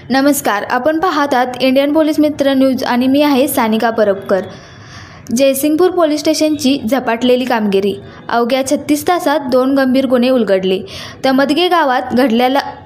नमस्कार, आपण पाहत आहात इंडियन पोलीस मित्र न्यूज आणि मी आहे सानिका परबकर। जयसिंगपूर पोलीस स्टेशनची झपाटलेली कामगिरी। अवघ्या 36 तासात 2 गंभीर गुन्हे उलगडले। तमदगे गावात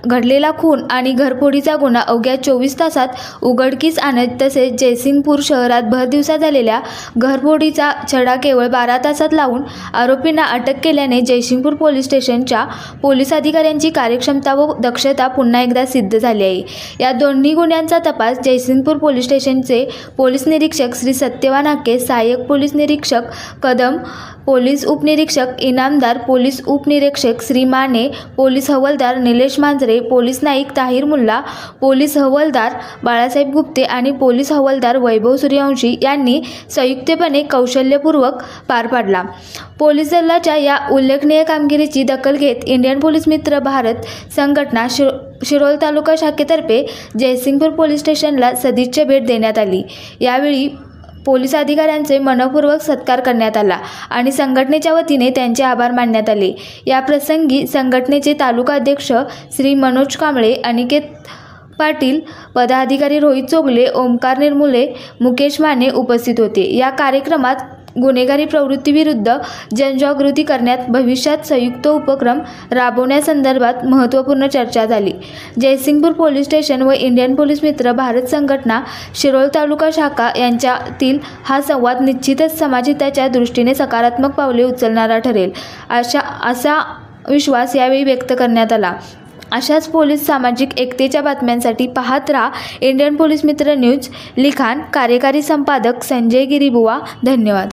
घडलेला खून आणि घरफोडीचा गुन्हा अवघ्या 24 तासात उघडकीस आणत तसेच जयसिंगपूर शहरात भर दिवसा झालेल्या घरफोडीचा छडा केवळ 12 तासात लावून आरोपींना अटक केल्याने जयसिंगपूर पोलीस स्टेशनच्या पोलीस अधिकाऱ्यांची कार्यक्षमता व दक्षता पुन्हा एकदा सिद्ध झाली आहे। या दोन्ही गुन्ह्यांचा तपास जयसिंगपूर पोलीस स्टेशनचे पोलीस निरीक्षक श्री सत्यवान हाके, सहाय्यक पोलीस निरीक्षक कदम, पोलीस उपनिरीक्षक इनामदार, पोलीस उपनिरीक्षक श्री माने, पोलीस हवालदार निलेश मांजरे, पोलीस नाईक ताहिर मुल्ला, पोलीस हवालदार बाळासाहेब गुप्ते आणि पोलीस हवालदार वैभव सूर्यवंशी यांनी संयुक्तपणे कौशल्यपूर्वक पार पाडला। पोलीस दलाच्या या उल्लेखनीय कामगिरीची दखल घेत इंडियन पोलीस मित्र भारत संघटना शिरोळ तालुका शाखेतर्फे जयसिंगपूर पोलीस स्टेशनला सदिच्छा भेट देण्यात आली। यावेळी पोलीस अधिकाऱ्यांचे मनपूर्वक सत्कार करण्यात आला आणि संघटनेच्या वतीने त्यांचे आभार मानण्यात आले। या प्रसंगी संघटनेचे तालुका अध्यक्ष श्री मनोज कांबळे, अनिकेत पाटील, पदाधिकारी रोहित चोगले, ओमकार निर्मुले, मुकेश माने उपस्थित होते। या कार्यक्रमात गुन्हेगारी प्रवृत्तीविरुद्ध जनजागृती करण्यात भविष्यात संयुक्त उपक्रम राबवण्यासंदर्भात महत्त्वपूर्ण चर्चा झाली। जयसिंगपूर पोलीस स्टेशन व इंडियन पोलीस मित्र भारत संघटना शिरोळ तालुका शाखा यांच्यातील हा संवाद निश्चितच समाजहिताच्या दृष्टीने सकारात्मक पावले उचलणारा ठरेल असा विश्वास यावेळी व्यक्त करण्यात आला। अशाच पोलीस सामाजिक एकतेच्या बातम्यांसाठी पाहत रहा इंडियन पोलीस मित्र न्यूज। लिखाण कार्यकारी संपादक संजय गिरीबुवा। धन्यवाद।